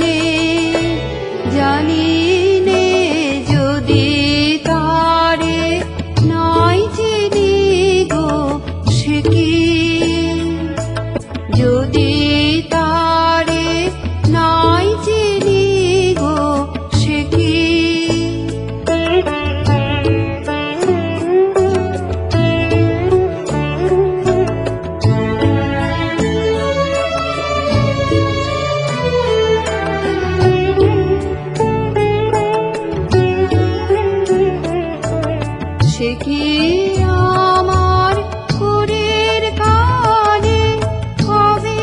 নে জানি নে যদি তারে নাই চিনি গো সে কি যদি তারে নাই চিনি গো সে কি সে কি আমার কুড়ের কানে হবে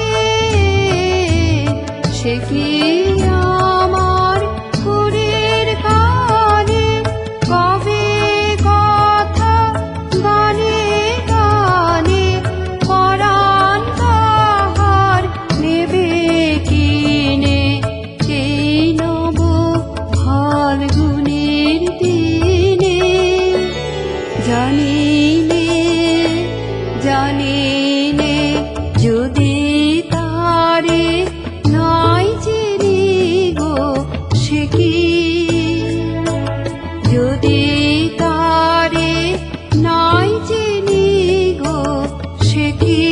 সে কি আমার কুড়ের কানে কবে কথা গানে গানে পরাণ তাহার নেবে কিনে এই নব ফাল্গুনের দিনে জানি নে যদি তারে নাই চিনি গো সে কি যদি তারে নাই চিনি গো সে কি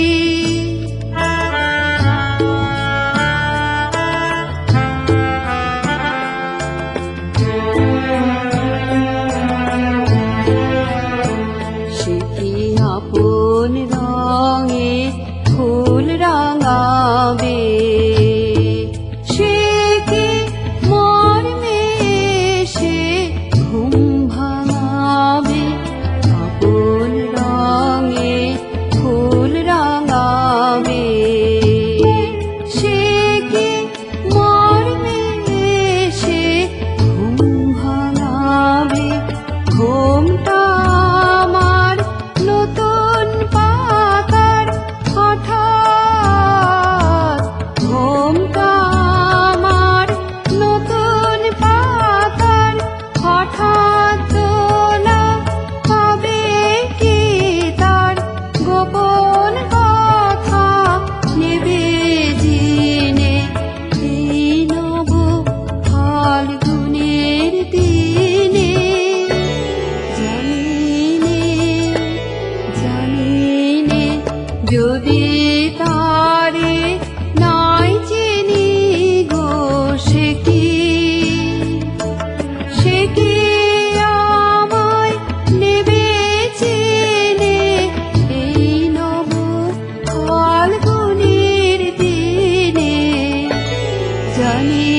আপন রঙে ফুল রাঙাবে সে কি মর্মে সে ঘুম ভাঙাবে আপন রঙে ফুল রাঙাবে সে কি মর্মে সে ঘুম ভাঙাবে ঘুমটা যদি তারে নাই চিনি গো সে কি আমায় নেবে চিনে এই নব ফাল্গুনের দিনে জানি